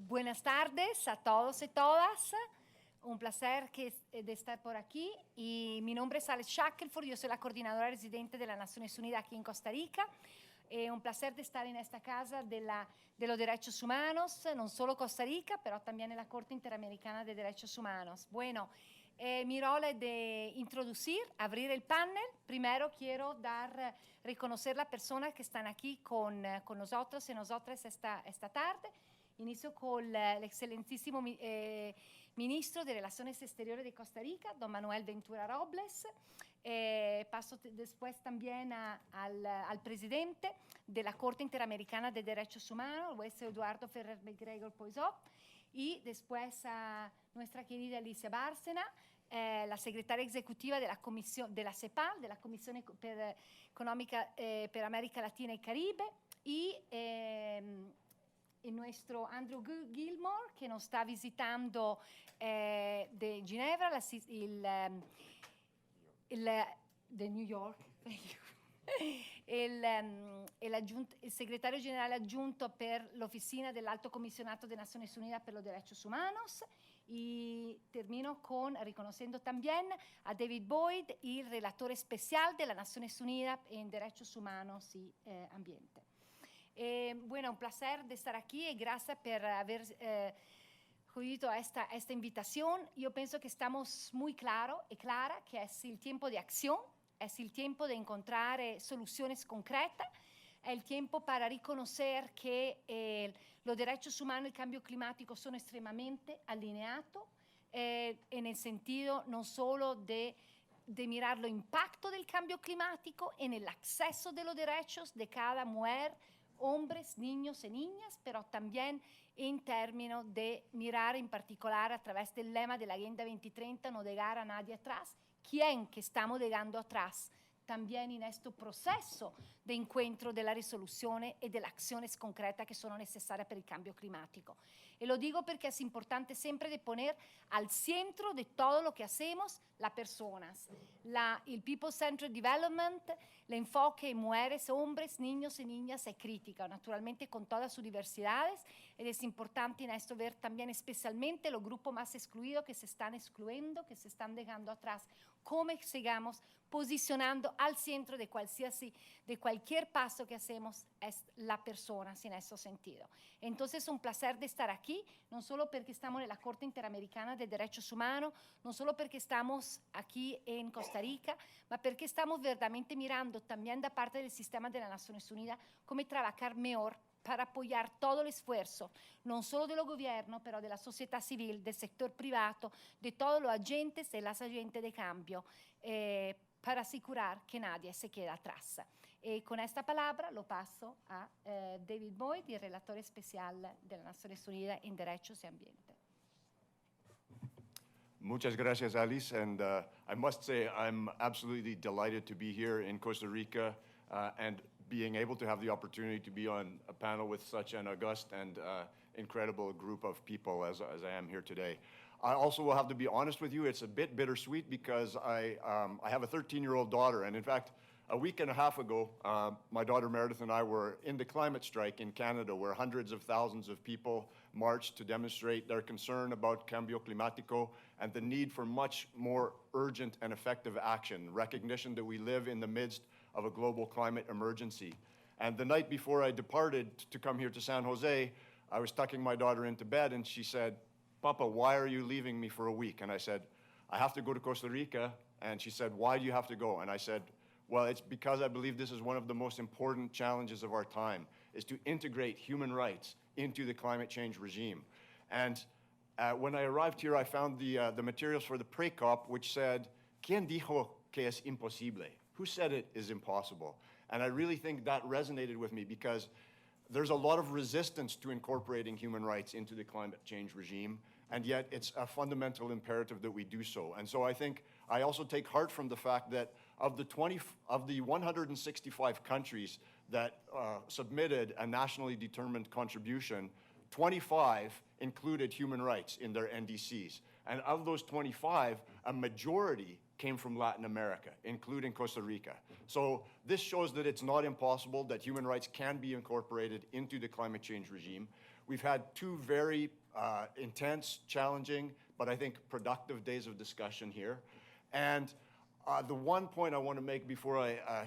Buenas tardes a todos y todas. Un placer de estar por aquí. Y mi nombre es Alex Shackelford, yo soy la coordinadora residente de las Naciones Unidas aquí en Costa Rica. Un placer de estar en esta casa de los derechos humanos, no solo Costa Rica, pero también en la Corte Interamericana de Derechos Humanos. Bueno, mi rol es de introducir, abrir el panel. Primero quiero reconocer las personas que están aquí con nosotros y nosotras esta tarde. Inicio con el excelentísimo ministro de Relaciones Exteriores de Costa Rica, don Manuel Ventura Robles. Paso después también al presidente de la Corte Interamericana de Derechos Humanos, juez Eduardo Ferrer McGregor Poisot, y después a nuestra querida Alicia Bárcena, la secretaria ejecutiva de la Comisión de la CEPAL, de la Comisión Económica para América Latina y Caribe, y nuestro Andrew Gilmore, que nos está visitando de Ginebra, de New York, el secretario general adjunto per l'Oficina dell'Alto Comisionato de Naciones Unidas per los Derechos Humanos. Y termino reconociendo también a David Boyd, el relator especial de las Naciones Unidas en Derechos Humanos y Ambiente. Bueno, un placer de estar aquí y gracias por haber acudido a esta invitación. Yo pienso que estamos muy claro y clara que es el tiempo de acción, es el tiempo de encontrar soluciones concretas, es el tiempo para reconocer que los derechos humanos y el cambio climático son extremadamente alineados en el sentido no solo de mirar los impactos del cambio climático en el acceso de los derechos de cada mujer, hombres, niños y niñas, pero también en términos de mirar en particular a través del lema de la Agenda 2030, no dejar a nadie atrás, quién que estamos dejando atrás también en este proceso de encuentro de las resoluciones y de las acciones concretas que son necesarias para el cambio climático. Y lo digo porque es importante siempre de poner al centro de todo lo que hacemos las personas. El People-Centered Development, el enfoque en mujeres, hombres, niños y niñas es crítica, naturalmente con todas sus diversidades. Y es importante en esto ver también especialmente los grupos más excluidos que se están excluyendo, que se están dejando atrás. Cómo sigamos posicionando al centro de cualquier paso que hacemos es la persona en ese sentido. Entonces es un placer de estar aquí, no solo porque estamos en la Corte Interamericana de Derechos Humanos, no solo porque estamos aquí en Costa Rica, pero porque estamos verdaderamente mirando también de parte del sistema de las Naciones Unidas cómo trabajar mejor para apoyar todo el esfuerzo, no solo del gobierno, pero de la sociedad civil, del sector privado, de todos los agentes y las agentes de cambio, para asegurar que nadie se quede atrás. Con esta palabra lo paso a David Boyd, el relator especial de las Naciones Unidas en Derechos y Ambiente. Muchas gracias, Alice. And I must say I'm absolutely delighted to be here in Costa Rica and being able to have the opportunity to be on a panel with such an august and incredible group of people as I am here today. I also will have to be honest with you, it's a bit bittersweet because I have a 13-year-old daughter, and in fact, a week and a half ago, my daughter Meredith and I were in the climate strike in Canada, where hundreds of thousands of people marched to demonstrate their concern about cambio climático and the need for much more urgent and effective action, recognition that we live in the midst of a global climate emergency. And the night before I departed to come here to San Jose, I was tucking my daughter into bed, and she said, "Papa, why are you leaving me for a week?" And I said, "I have to go to Costa Rica." And she said, "Why do you have to go?" And I said, "Well, it's because I believe this is one of the most important challenges of our time, is to integrate human rights into the climate change regime." And when I arrived here, I found the materials for the pre-COP, which said, "¿Quién dijo que es imposible?" Who said it is impossible? And I really think that resonated with me because there's a lot of resistance to incorporating human rights into the climate change regime, and yet it's a fundamental imperative that we do so. And so I think I also take heart from the fact that of the 165 countries that submitted a nationally determined contribution, 25 included human rights in their NDCs. And of those 25, a majority came from Latin America, including Costa Rica. So this shows that it's not impossible, that human rights can be incorporated into the climate change regime. We've had two very intense, challenging, but I think productive days of discussion here. And the one point I want to make before I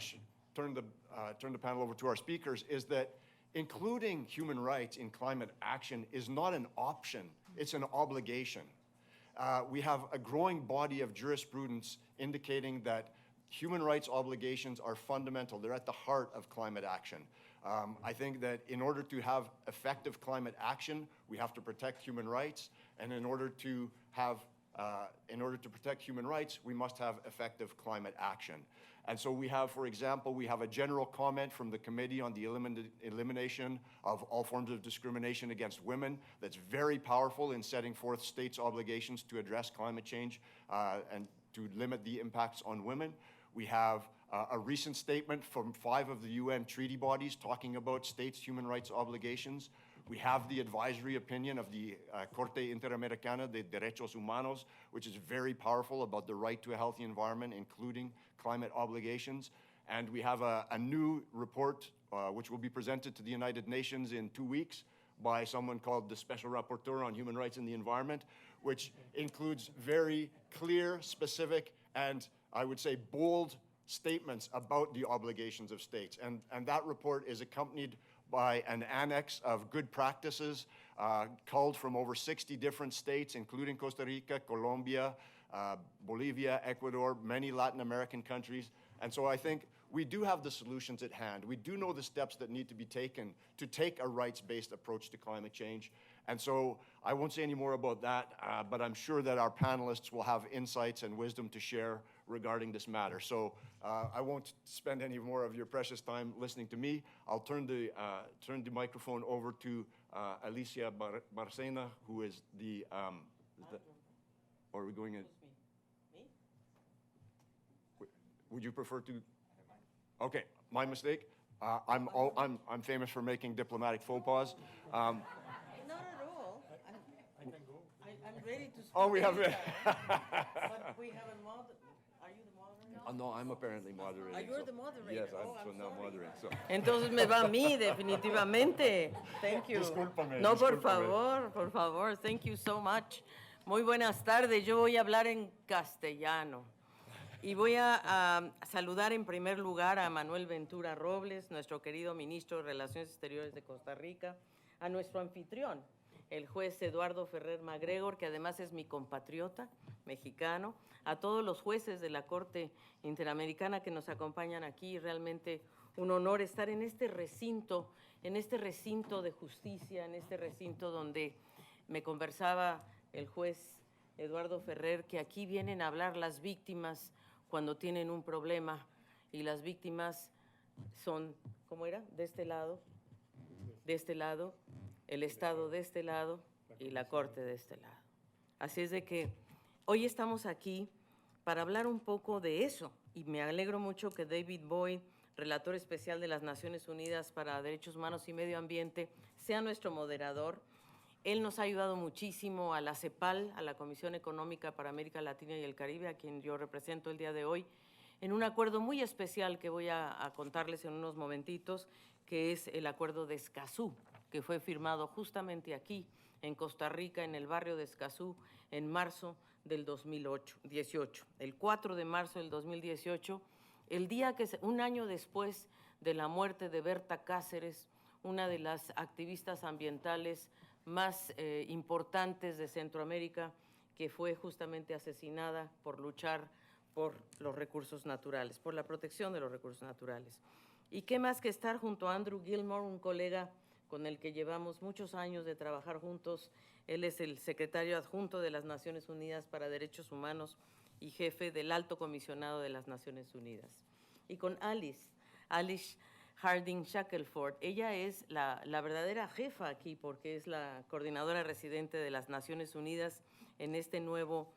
turn the panel over to our speakers is that including human rights in climate action is not an option, it's an obligation. We have a growing body of jurisprudence indicating that human rights obligations are fundamental. They're at the heart of climate action. I think that in order to have effective climate action, we have to protect human rights, and in order to protect human rights, we must have effective climate action. And so we have, for example, we have a general comment from the Committee on the Elimination of All Forms of Discrimination Against Women that's very powerful in setting forth states' obligations to address climate change and to limit the impacts on women. We have a recent statement from 5 of the UN treaty bodies talking about states' human rights obligations. We have the advisory opinion of the Corte Interamericana de Derechos Humanos, which is very powerful about the right to a healthy environment, including climate obligations. And we have a new report which will be presented to the United Nations in 2 weeks by someone called the Special Rapporteur on Human Rights and the Environment, which includes very clear, specific, and I would say bold statements about the obligations of states. And that report is accompanied by an annex of good practices culled from over 60 different states, including Costa Rica, Colombia, Bolivia, Ecuador, many Latin American countries. And so I think we do have the solutions at hand. We do know the steps that need to be taken to take a rights-based approach to climate change. And so I won't say any more about that, but I'm sure that our panelists will have insights and wisdom to share regarding this matter. So I won't spend any more of your precious time listening to me. I'll turn the microphone over to Alicia Barcena, who is or are we going in? Me? Would you prefer to? Okay, my mistake. I'm famous for making diplomatic faux pas. Not at all. I'm ready to speak. Oh, we have. But we have a moderator. Are you the moderator? No, I'm apparently moderating. You're so- the moderator. Yes, Oh, I'm I'm now sorry. moderating. So. Entonces me va a mí, definitivamente. Thank you. Discúlpame, No, por discúlpame. por favor. Thank you so much. Muy buenas tardes. Yo voy a hablar en castellano. Y voy a saludar en primer lugar a Manuel Ventura Robles, nuestro querido ministro de Relaciones Exteriores de Costa Rica, a nuestro anfitrión, el juez Eduardo Ferrer MacGregor, que además es mi compatriota mexicano, a todos los jueces de la Corte Interamericana que nos acompañan aquí. Realmente un honor estar en este recinto de justicia, en este recinto donde me conversaba el juez Eduardo Ferrer, que aquí vienen a hablar las víctimas cuando tienen un problema, y las víctimas son, ¿cómo era? De este lado, el Estado de este lado y la Corte de este lado. Así es de que hoy estamos aquí para hablar un poco de eso, y me alegro mucho que David Boyd, relator especial de las Naciones Unidas para Derechos Humanos y Medio Ambiente, sea nuestro moderador. Él nos ha ayudado muchísimo a la CEPAL, a la Comisión Económica para América Latina y el Caribe, a quien yo represento el día de hoy, en un acuerdo muy especial que voy a contarles en unos momentitos, que es el acuerdo de Escazú, que fue firmado justamente aquí, en Costa Rica, en el barrio de Escazú, en marzo del 2018. El 4 de marzo del 2018, el día que, un año después de la muerte de Berta Cáceres, una de las activistas ambientales más importantes de Centroamérica, que fue justamente asesinada por luchar por los recursos naturales, por la protección de los recursos naturales. Y qué más que estar junto a Andrew Gilmore, un colega con el que llevamos muchos años de trabajar juntos. Él es el secretario adjunto de las Naciones Unidas para Derechos Humanos y jefe del Alto Comisionado de las Naciones Unidas. Y con Alice Harding Shackelford. Ella es la verdadera jefa aquí, porque es la coordinadora residente de las Naciones Unidas en este nuevo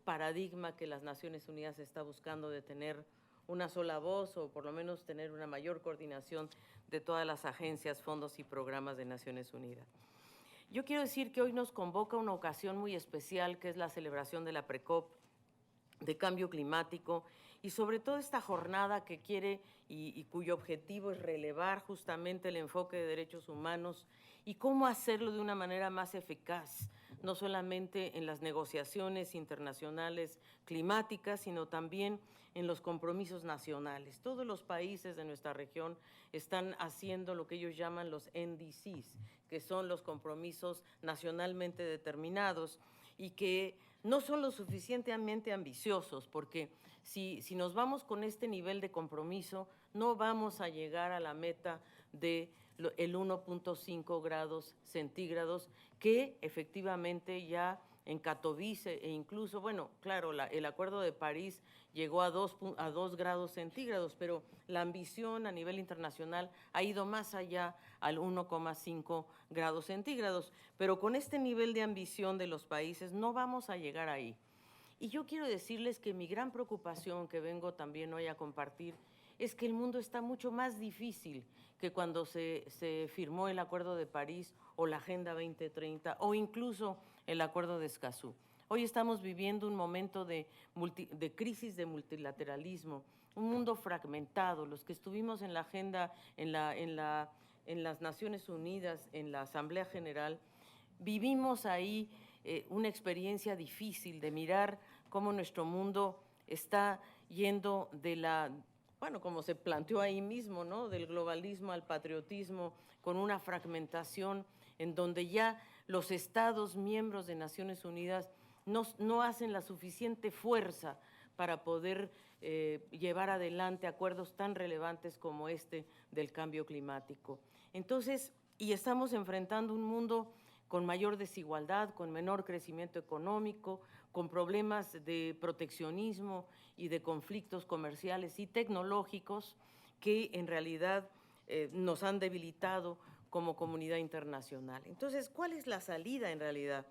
paradigma que las Naciones Unidas está buscando, de tener una sola voz, o por lo menos tener una mayor coordinación de todas las agencias, fondos y programas de Naciones Unidas. Yo quiero decir que hoy nos convoca una ocasión muy especial, que es la celebración de la PRECOP de cambio climático, y sobre todo esta jornada que quiere y cuyo objetivo es relevar justamente el enfoque de derechos humanos y cómo hacerlo de una manera más eficaz, no solamente en las negociaciones internacionales climáticas, sino también en los compromisos nacionales. Todos los países de nuestra región están haciendo lo que ellos llaman los NDCs, que son los compromisos nacionalmente determinados y que no son lo suficientemente ambiciosos, porque si nos vamos con este nivel de compromiso, no vamos a llegar a la meta de el 1.5 grados centígrados, que efectivamente ya en Katowice e incluso, bueno, claro, el Acuerdo de París llegó a 2 grados centígrados, pero la ambición a nivel internacional ha ido más allá al 1,5 grados centígrados. Pero con este nivel de ambición de los países no vamos a llegar ahí. Y yo quiero decirles que mi gran preocupación, que vengo también hoy a compartir, es que el mundo está mucho más difícil que cuando se firmó el Acuerdo de París o la Agenda 2030 o incluso el Acuerdo de Escazú. Hoy estamos viviendo un momento de crisis de multilateralismo, un mundo fragmentado. Los que estuvimos en la agenda, en las Naciones Unidas, en la Asamblea General, vivimos ahí una experiencia difícil de mirar cómo nuestro mundo está yendo de bueno, como se planteó ahí mismo, ¿no?, del globalismo al patriotismo, con una fragmentación en donde ya los Estados miembros de Naciones Unidas no hacen la suficiente fuerza para poder llevar adelante acuerdos tan relevantes como este del cambio climático. Entonces, y estamos enfrentando un mundo con mayor desigualdad, con menor crecimiento económico, con problemas de proteccionismo y de conflictos comerciales y tecnológicos que en realidad nos han debilitado como comunidad internacional. Entonces, ¿cuál es la salida en realidad?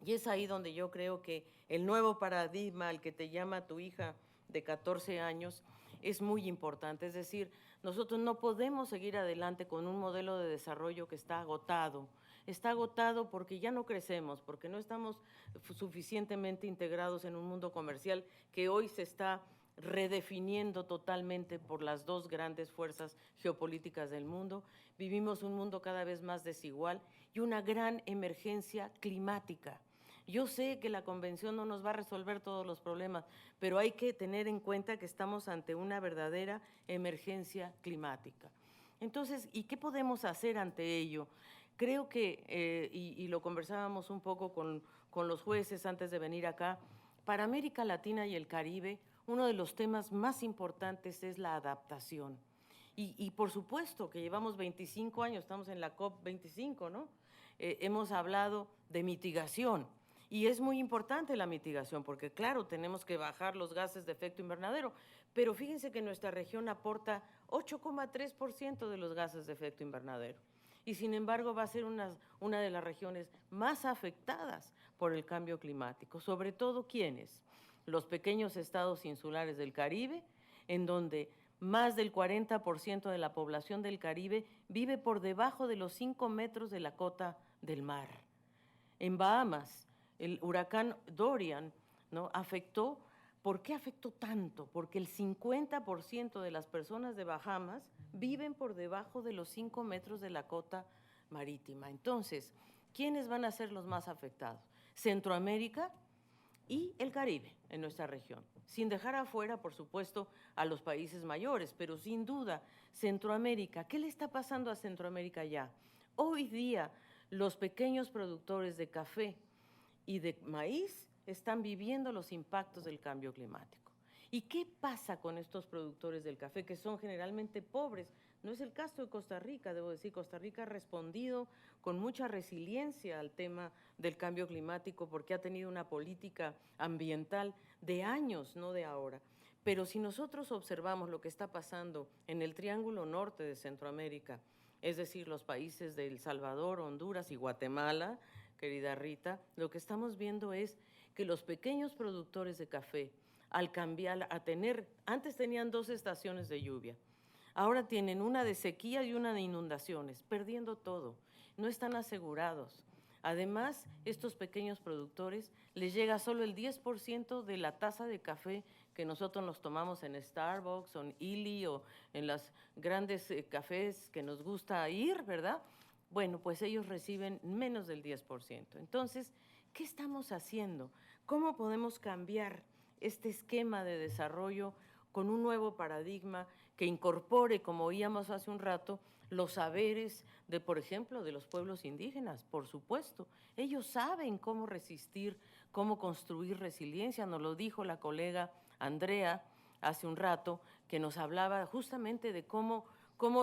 Y es ahí donde yo creo que el nuevo paradigma al que te llama tu hija de 14 años es muy importante. Es decir, nosotros no podemos seguir adelante con un modelo de desarrollo que está agotado. Está agotado porque ya no crecemos, porque no estamos suficientemente integrados en un mundo comercial que hoy se está redefiniendo totalmente por las dos grandes fuerzas geopolíticas del mundo. Vivimos un mundo cada vez más desigual y una gran emergencia climática. Yo sé que la convención no nos va a resolver todos los problemas, pero hay que tener en cuenta que estamos ante una verdadera emergencia climática. Entonces, ¿y qué podemos hacer ante ello? Creo que, y lo conversábamos un poco con los jueces antes de venir acá, para América Latina y el Caribe, uno de los temas más importantes es la adaptación. Y por supuesto que llevamos 25 años, estamos en la COP25, ¿no? Hemos hablado de mitigación. Y es muy importante la mitigación porque, claro, tenemos que bajar los gases de efecto invernadero, pero fíjense que nuestra región aporta 8,3% de los gases de efecto invernadero. Y sin embargo va a ser una de las regiones más afectadas por el cambio climático. Sobre todo, ¿quiénes? Los pequeños estados insulares del Caribe, en donde más del 40% de la población del Caribe vive por debajo de los 5 metros de la cota del mar. En Bahamas, el huracán Dorian, ¿no?, afectó. ¿Por qué afectó tanto? Porque el 50% de las personas de Bahamas viven por debajo de los 5 metros de la cota marítima. Entonces, ¿quiénes van a ser los más afectados? Centroamérica y el Caribe en nuestra región, sin dejar afuera, por supuesto, a los países mayores, pero sin duda, Centroamérica. ¿Qué le está pasando a Centroamérica ya? Hoy día, los pequeños productores de café y de maíz están viviendo los impactos del cambio climático. ¿Y qué pasa con estos productores del café, que son generalmente pobres? No es el caso de Costa Rica, debo decir. Costa Rica ha respondido con mucha resiliencia al tema del cambio climático porque ha tenido una política ambiental de años, no de ahora. Pero si nosotros observamos lo que está pasando en el Triángulo Norte de Centroamérica, es decir, los países de El Salvador, Honduras y Guatemala, querida Rita, lo que estamos viendo es que los pequeños productores de café, al cambiar a tener, antes tenían 2 estaciones de lluvia, ahora tienen una de sequía y una de inundaciones, perdiendo todo, no están asegurados. Además, estos pequeños productores les llega solo el 10% de la tasa de café que nosotros nos tomamos en Starbucks o en Illy o en las grandes cafés que nos gusta ir, ¿verdad? Bueno, pues ellos reciben menos del 10%. Entonces, ¿qué estamos haciendo? ¿Cómo podemos cambiar este esquema de desarrollo con un nuevo paradigma que incorpore, como oíamos hace un rato, los saberes de, por ejemplo, de los pueblos indígenas? Por supuesto, ellos saben cómo resistir, cómo construir resiliencia. Nos lo dijo la colega Andrea hace un rato, que nos hablaba justamente de cómo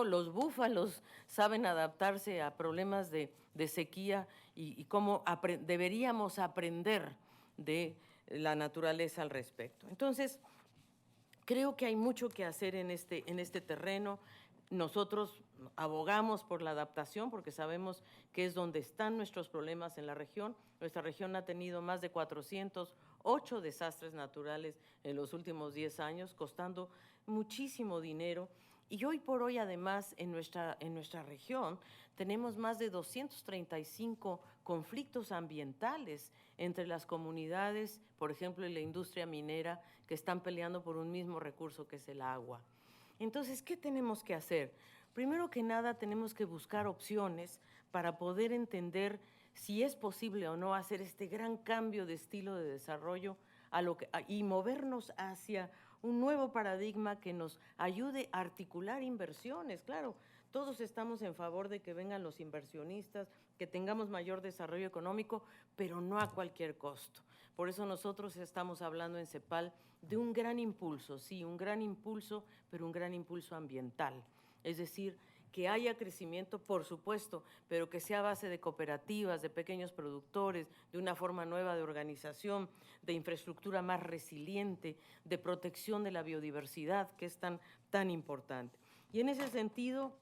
los búfalos saben adaptarse a problemas de sequía y cómo deberíamos aprender de la naturaleza al respecto. Entonces, creo que hay mucho que hacer en este terreno. Nosotros abogamos por la adaptación porque sabemos que es donde están nuestros problemas en la región. Nuestra región ha tenido más de 408 desastres naturales en los últimos 10 años, costando muchísimo dinero. Y hoy por hoy, además, en nuestra región tenemos más de 235 conflictos ambientales entre las comunidades, por ejemplo, en la industria minera, que están peleando por un mismo recurso que es el agua. Entonces, ¿qué tenemos que hacer? Primero que nada, tenemos que buscar opciones para poder entender si es posible o no hacer este gran cambio de estilo de desarrollo y movernos hacia un nuevo paradigma que nos ayude a articular inversiones. Claro, todos estamos en favor de que vengan los inversionistas, que tengamos mayor desarrollo económico, pero no a cualquier costo. Por eso nosotros estamos hablando en CEPAL de un gran impulso, sí, un gran impulso, pero un gran impulso ambiental. Es decir, que haya crecimiento, por supuesto, pero que sea a base de cooperativas, de pequeños productores, de una forma nueva de organización, de infraestructura más resiliente, de protección de la biodiversidad, que es tan importante. Y en ese sentido,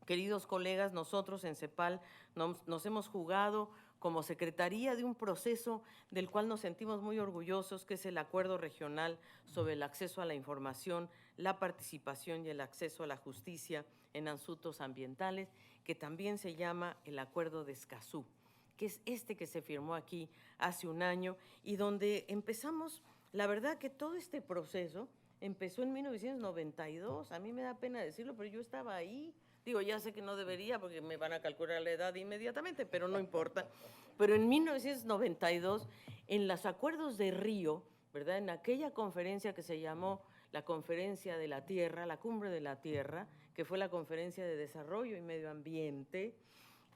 queridos colegas, nosotros en CEPAL nos hemos jugado como secretaría de un proceso del cual nos sentimos muy orgullosos, que es el Acuerdo Regional sobre el Acceso a la Información, la Participación y el Acceso a la Justicia en Asuntos Ambientales, que también se llama el Acuerdo de Escazú, que es este que se firmó aquí hace un año y donde empezamos, la verdad que todo este proceso empezó en 1992, a mí me da pena decirlo, pero yo estaba ahí. Digo, ya sé que no debería porque me van a calcular la edad inmediatamente, pero no importa. Pero en 1992, en los acuerdos de Río, ¿verdad? En aquella conferencia que se llamó la Conferencia de la Tierra, la Cumbre de la Tierra, que fue la Conferencia de Desarrollo y Medio Ambiente,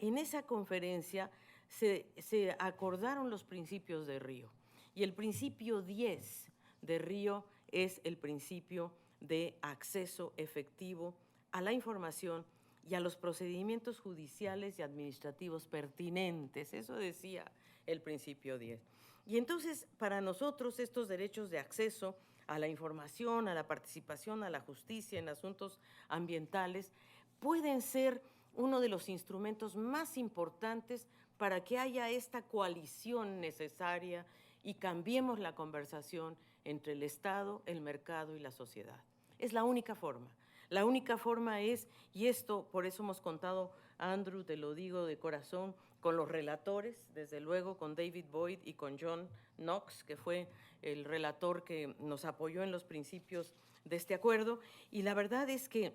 en esa conferencia se acordaron los principios de Río. Y el principio 10 de Río es el principio de acceso efectivo a la información y a los procedimientos judiciales y administrativos pertinentes. Eso decía el principio 10. Y entonces, para nosotros, estos derechos de acceso a la información, a la participación, a la justicia en asuntos ambientales, pueden ser uno de los instrumentos más importantes para que haya esta coalición necesaria y cambiemos la conversación entre el Estado, el mercado y la sociedad. Es la única forma. La única forma es, y esto por eso hemos contado, Andrew, te lo digo de corazón, con los relatores, desde luego con David Boyd y con John Knox, que fue el relator que nos apoyó en los principios de este acuerdo, y la verdad es que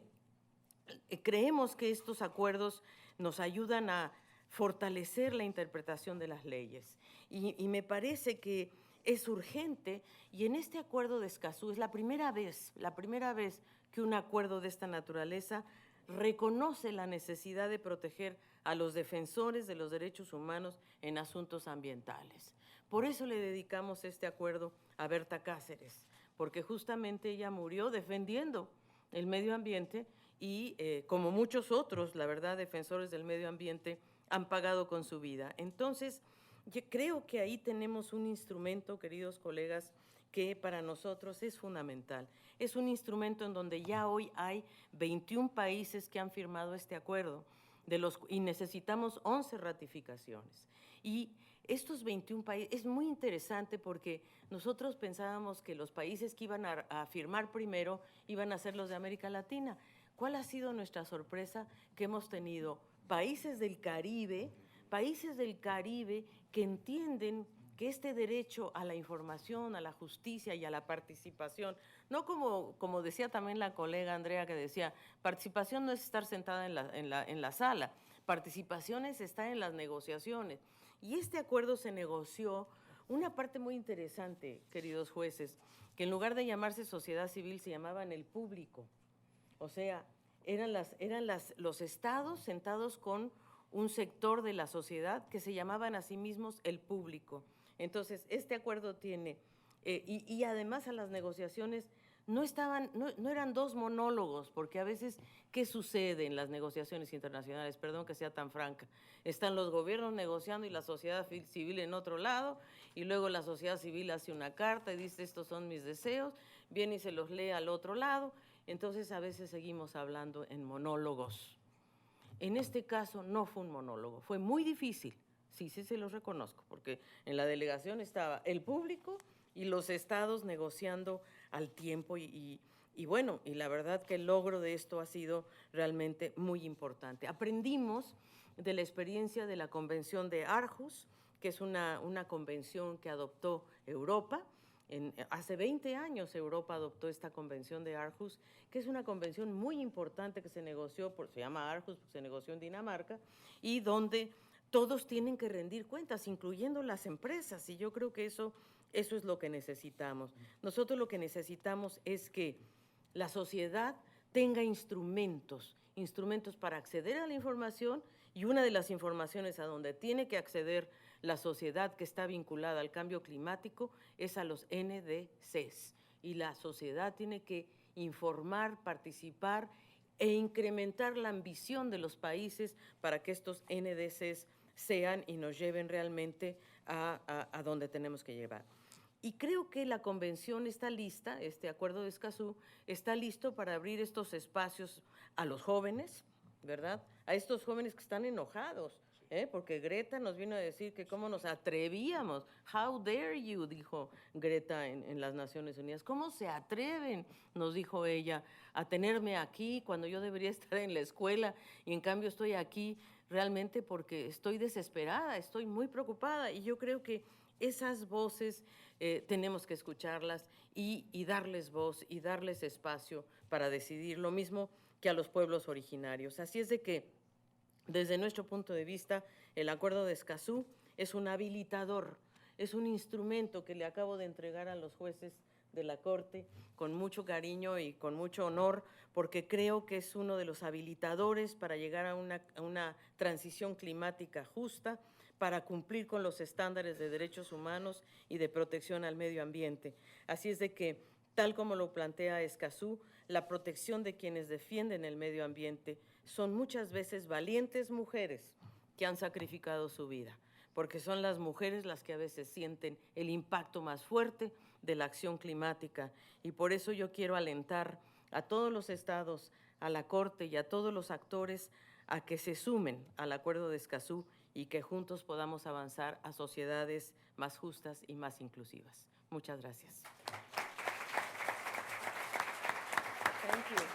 creemos que estos acuerdos nos ayudan a fortalecer la interpretación de las leyes, y me parece que es urgente, y en este acuerdo de Escazú es la primera vez que un acuerdo de esta naturaleza reconoce la necesidad de proteger a los defensores de los derechos humanos en asuntos ambientales. Por eso le dedicamos este acuerdo a Berta Cáceres, porque justamente ella murió defendiendo el medio ambiente y como muchos otros, la verdad, defensores del medio ambiente han pagado con su vida. Entonces, yo creo que ahí tenemos un instrumento, queridos colegas, que para nosotros es fundamental. Es un instrumento en donde ya hoy hay 21 países que han firmado este acuerdo y necesitamos 11 ratificaciones. Y estos 21 países, es muy interesante porque nosotros pensábamos que los países que iban a firmar primero iban a ser los de América Latina. ¿Cuál ha sido nuestra sorpresa? Que hemos tenido países del Caribe que entienden que este derecho a la información, a la justicia y a la participación, no como decía también la colega Andrea, que decía, participación no es estar sentada en la sala, participación es estar en las negociaciones. Y este acuerdo se negoció una parte muy interesante, queridos jueces, que en lugar de llamarse sociedad civil se llamaban el público. O sea, eran los estados sentados con un sector de la sociedad que se llamaban a sí mismos el público. Entonces, este acuerdo tiene, y además a las negociaciones no eran dos monólogos, porque a veces, ¿qué sucede en las negociaciones internacionales? Perdón que sea tan franca. Están los gobiernos negociando y la sociedad civil en otro lado, y luego la sociedad civil hace una carta y dice, estos son mis deseos, viene y se los lee al otro lado. Entonces, a veces seguimos hablando en monólogos. En este caso no fue un monólogo, fue muy difícil, sí se los reconozco, porque en la delegación estaba el público y los estados negociando al tiempo y bueno, y la verdad que el logro de esto ha sido realmente muy importante. Aprendimos de la experiencia de la Convención de Aarhus, que es una convención que adoptó Europa. Hace 20 años Europa adoptó esta Convención de Aarhus, que es una convención muy importante que se negoció, se llama Aarhus, se negoció en Dinamarca, y donde todos tienen que rendir cuentas, incluyendo las empresas, y yo creo que eso es lo que necesitamos. Nosotros lo que necesitamos es que la sociedad tenga instrumentos para acceder a la información, y una de las informaciones a donde tiene que acceder la sociedad que está vinculada al cambio climático es a los NDCs. Y la sociedad tiene que informar, participar e incrementar la ambición de los países para que estos NDCs sean y nos lleven realmente a donde tenemos que llevar. Y creo que la convención está lista, este acuerdo de Escazú está listo para abrir estos espacios a los jóvenes, ¿verdad? A estos jóvenes que están enojados, porque Greta nos vino a decir que cómo nos atrevíamos. How dare you, dijo Greta en las Naciones Unidas. ¿Cómo se atreven, nos dijo ella, a tenerme aquí cuando yo debería estar en la escuela y en cambio estoy aquí realmente porque estoy desesperada, estoy muy preocupada? Y yo creo que esas voces tenemos que escucharlas y darles voz y darles espacio para decidir, lo mismo que a los pueblos originarios. Así es de que, desde nuestro punto de vista, el Acuerdo de Escazú es un habilitador, es un instrumento que le acabo de entregar a los jueces de la Corte con mucho cariño y con mucho honor, porque creo que es uno de los habilitadores para llegar a una transición climática justa, para cumplir con los estándares de derechos humanos y de protección al medio ambiente. Así es de que, tal como lo plantea Escazú, la protección de quienes defienden el medio ambiente son muchas veces valientes mujeres que han sacrificado su vida, porque son las mujeres las que a veces sienten el impacto más fuerte de la acción climática. Y por eso yo quiero alentar a todos los estados, a la Corte y a todos los actores a que se sumen al Acuerdo de Escazú y que juntos podamos avanzar a sociedades más justas y más inclusivas. Muchas gracias. Thank you.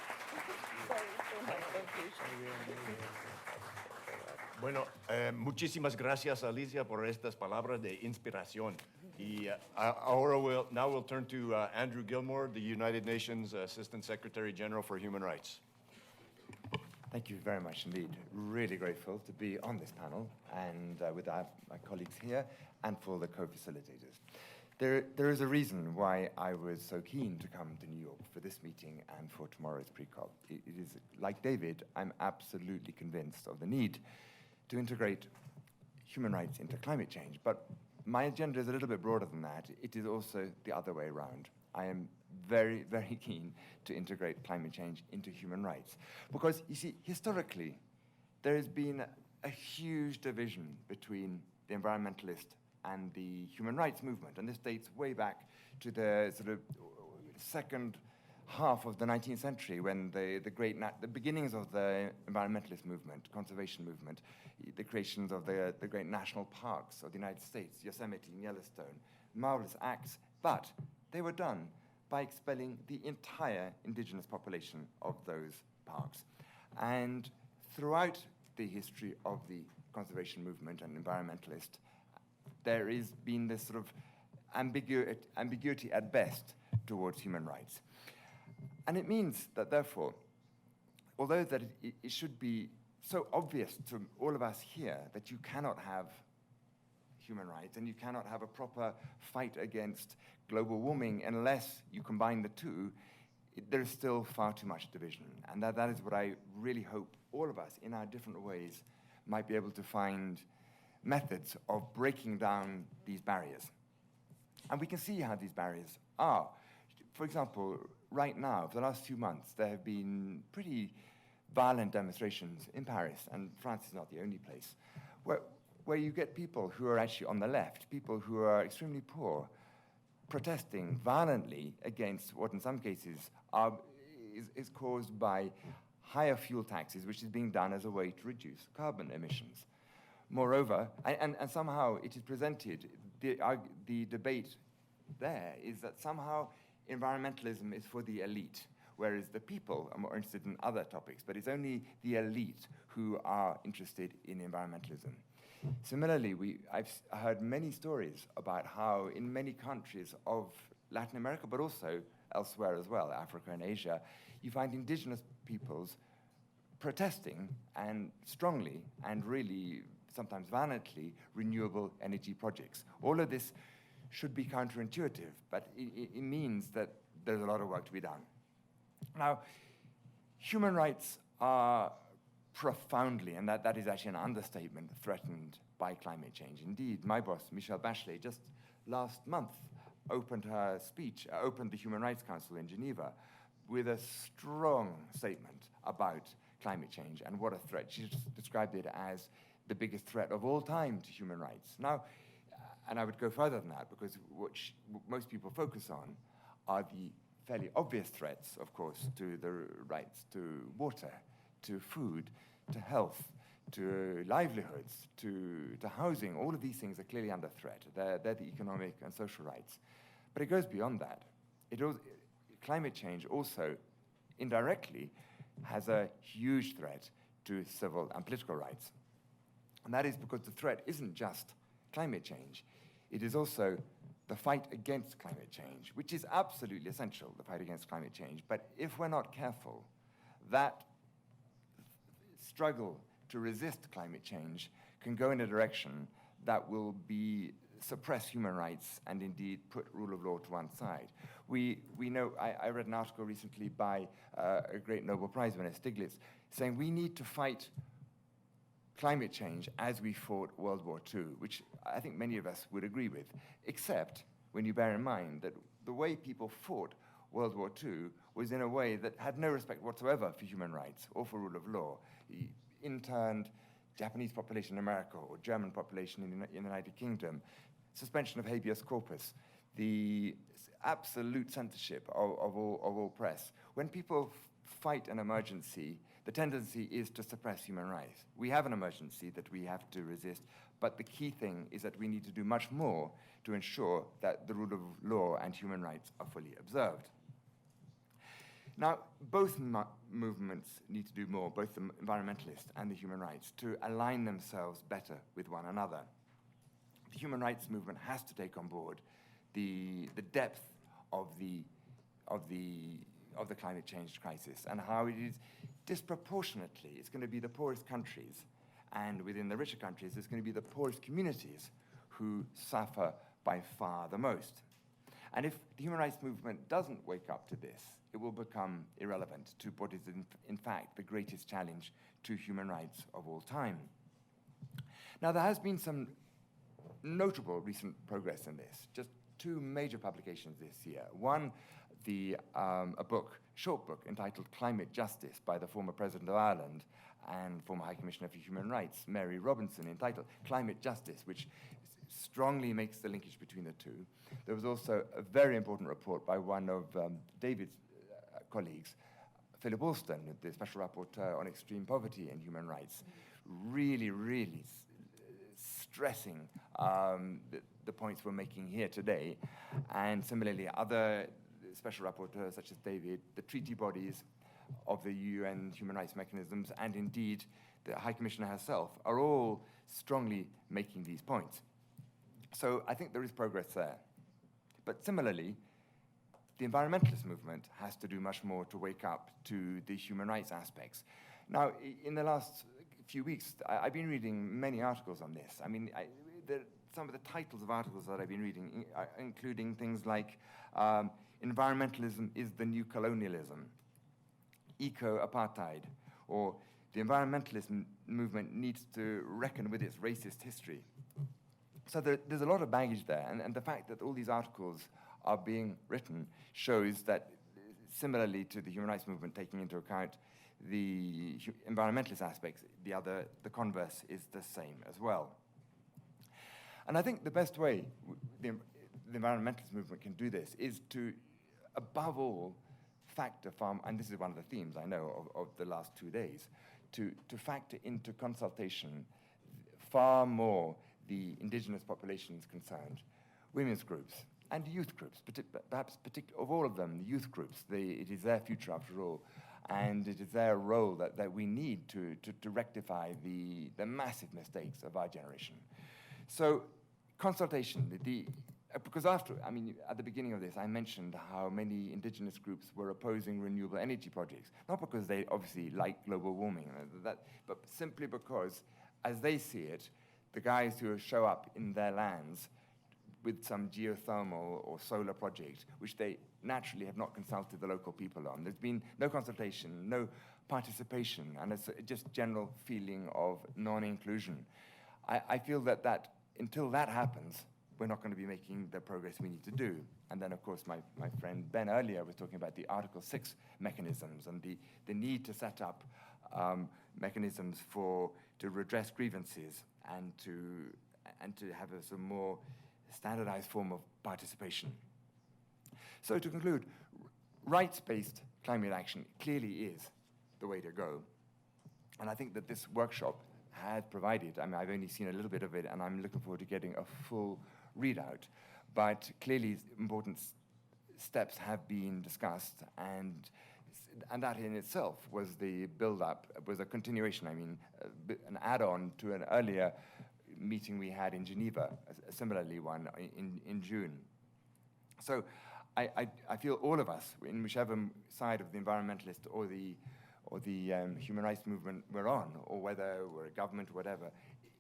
Bueno, muchísimas gracias, Alicia, por estas palabras de inspiración. Y ahora now we'll turn to Andrew Gilmore, the United Nations Assistant Secretary General for Human Rights. Thank you very much indeed. Really grateful to be on this panel and with my colleagues here and for the co-facilitators. There is a reason why I was so keen to come to New York for this meeting and for tomorrow's pre-COP. It is, like David, I'm absolutely convinced of the need to integrate human rights into climate change. But my agenda is a little bit broader than that. It is also the other way around. I am very, very keen to integrate climate change into human rights. Because, you see, historically, there has been a huge division between the environmentalist and the human rights movement. And this dates way back to the sort of second half of the 19th century when the beginnings of the environmentalist movement, conservation movement, the creations of the great national parks of the United States, Yosemite and Yellowstone, marvelous acts, but they were done by expelling the entire indigenous population of those parks. And throughout the history of the conservation movement and environmentalist there is been this sort of ambiguity at best towards human rights. And it means that, therefore, although that it should be so obvious to all of us here that you cannot have human rights and you cannot have a proper fight against global warming unless you combine the two, there is still far too much division. And that is what I really hope all of us, in our different ways, might be able to find methods of breaking down these barriers. And we can see how these barriers are. For example, right now, for the last 2 months, there have been pretty violent demonstrations in Paris, and France is not the only place, where you get people who are actually on the left, people who are extremely poor, protesting violently against what in some cases is caused by higher fuel taxes, which is being done as a way to reduce carbon emissions. Moreover, and somehow it is presented, the debate there is that somehow environmentalism is for the elite, whereas the people are more interested in other topics, but it's only the elite who are interested in environmentalism. Similarly, I've heard many stories about how in many countries of Latin America, but also elsewhere as well, Africa and Asia, you find indigenous peoples protesting and strongly and really sometimes violently renewable energy projects. All of this should be counterintuitive, but it means that there's a lot of work to be done. Now, human rights are profoundly, and that is actually an understatement, threatened by climate change. Indeed, my boss, Michelle Bachelet, just last month opened the Human Rights Council in Geneva with a strong statement about climate change and what a threat. She described it as the biggest threat of all time to human rights. Now, and I would go further than that, because what most people focus on are the fairly obvious threats, of course, to the rights to water, to food, to health, to livelihoods, to housing. All of these things are clearly under threat. They're the economic and social rights. But it goes beyond that. Climate change also, indirectly, has a huge threat to civil and political rights. And that is because the threat isn't just climate change. It is also the fight against climate change, which is absolutely essential, the fight against climate change. But if we're not careful, that struggle to resist climate change can go in a direction that will suppress human rights and indeed put rule of law to one side. We know, I read an article recently by a great Nobel Prize winner, Stiglitz, saying we need to fight climate change as we fought World War II, which I think many of us would agree with, except when you bear in mind that the way people fought World War II was in a way that had no respect whatsoever for human rights or for rule of law. The interned Japanese population in America or German population in the United Kingdom, suspension of habeas corpus, the absolute censorship of all press. When people fight an emergency, the tendency is to suppress human rights. We have an emergency that we have to resist, but the key thing is that we need to do much more to ensure that the rule of law and human rights are fully observed. Now, both movements need to do more, both the environmentalists and the human rights, to align themselves better with one another. The human rights movement has to take on board the depth of the climate change crisis and how it is disproportionately, it's going to be the poorest countries, and within the richer countries, it's going to be the poorest communities who suffer by far the most. And if the human rights movement doesn't wake up to this, it will become irrelevant to what is in fact the greatest challenge to human rights of all time. Now, there has been some notable recent progress in this. Just 2 major publications this year. One, a short book entitled Climate Justice by the former President of Ireland and former High Commissioner for Human Rights, Mary Robinson, entitled Climate Justice, which strongly makes the linkage between the two. There was also a very important report by one of David's colleagues, Philip Alston, the Special Rapporteur on Extreme Poverty and Human Rights, really stressing the points we're making here today. And similarly, other special rapporteurs such as David, the treaty bodies of the UN human rights mechanisms, and indeed the High Commissioner herself are all strongly making these points. So I think there is progress there. But similarly, the environmentalist movement has to do much more to wake up to the human rights aspects. Now, in the last few weeks, I've been reading many articles on this. I mean, some of the titles of articles that I've been reading, including things like environmentalism is the new colonialism, eco-apartheid, or the environmentalist movement needs to reckon with its racist history. So there's a lot of baggage there, and the fact that all these articles are being written shows that, similarly to the human rights movement taking into account the environmentalist aspects, the converse is the same as well. And I think the best way the environmentalist movement can do this is to, above all, factor from, and this is one of the themes I know of the last 2 days, to factor into consultation far more the indigenous populations concerned, women's groups, and youth groups, perhaps of all of them, the youth groups. It is their future after all, and it is their role that we need to rectify the massive mistakes of our generation. So consultation, because at the beginning of this, I mentioned how many indigenous groups were opposing renewable energy projects, not because they obviously like global warming, but simply because, as they see it, the guys who show up in their lands with some geothermal or solar project, which they naturally have not consulted the local people on. There's been no consultation, no participation, and it's just general feeling of non-inclusion. I feel that until that happens, we're not going to be making the progress we need to do. And then, of course, my friend Ben earlier was talking about the Article 6 mechanisms and the need to set up mechanisms to redress grievances and to have a sort of more standardized form of participation. So to conclude, rights-based climate action clearly is the way to go. And I think that this workshop has provided, I've only seen a little bit of it, and I'm looking forward to getting a full readout. But clearly important steps have been discussed, and that in itself was the build-up, was a continuation, an add-on to an earlier meeting we had in Geneva, a similarly one in June. So I feel all of us, in whichever side of the environmentalist or the human rights movement we're on, or whether we're a government or whatever,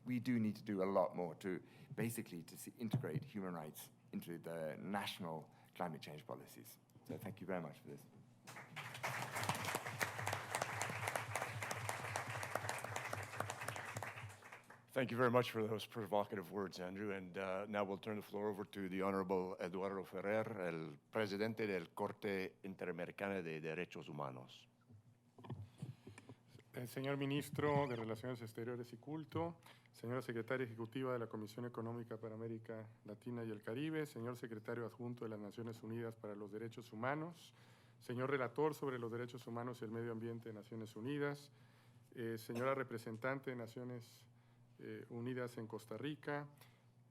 we do need to do a lot more to basically integrate human rights into the national climate change policies. So thank you very much for this. Thank you very much for those provocative words, Andrew. And now we'll turn the floor over to the Honorable Eduardo Ferrer, el presidente del Corte Interamericana de Derechos Humanos. Señor Ministro de Relaciones Exteriores y Culto, señora Secretaria Ejecutiva de la Comisión Económica para América Latina y el Caribe, señor Secretario Adjunto de las Naciones Unidas para los Derechos Humanos, señor Relator sobre los Derechos Humanos y el Medio Ambiente de Naciones Unidas, señora Representante de Naciones Unidas en Costa Rica,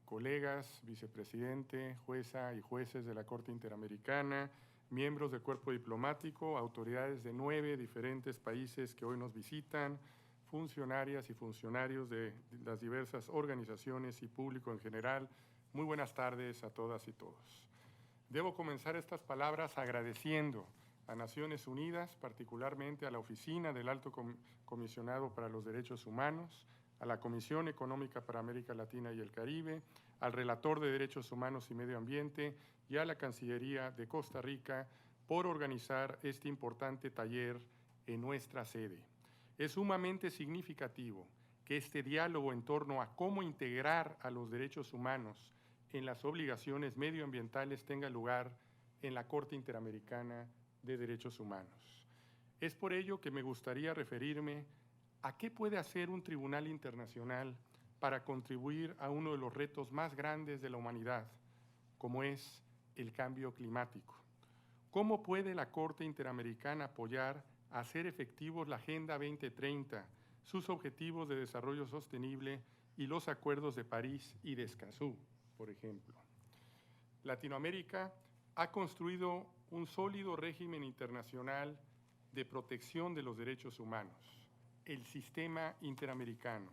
colegas, vicepresidente, jueza y jueces de la Corte Interamericana, miembros del cuerpo diplomático, autoridades de 9 diferentes países que hoy nos visitan, funcionarias y funcionarios de las diversas organizaciones y público en general. Muy buenas tardes a todas y todos. Debo comenzar estas palabras agradeciendo a Naciones Unidas, particularmente a la Oficina del Alto Comisionado para los Derechos Humanos, a la Comisión Económica para América Latina y el Caribe, al Relator de Derechos Humanos y Medio Ambiente y a la Cancillería de Costa Rica por organizar este importante taller en nuestra sede. Es sumamente significativo que este diálogo en torno a cómo integrar a los derechos humanos en las obligaciones medioambientales tenga lugar en la Corte Interamericana de Derechos Humanos. Es por ello que me gustaría referirme a qué puede hacer un tribunal internacional para contribuir a uno de los retos más grandes de la humanidad, como es el cambio climático. ¿Cómo puede la Corte Interamericana apoyar a hacer efectivos la Agenda 2030, sus objetivos de desarrollo sostenible y los acuerdos de París y de Escazú, por ejemplo? Latinoamérica ha construido un sólido régimen internacional de protección de los derechos humanos, el sistema interamericano.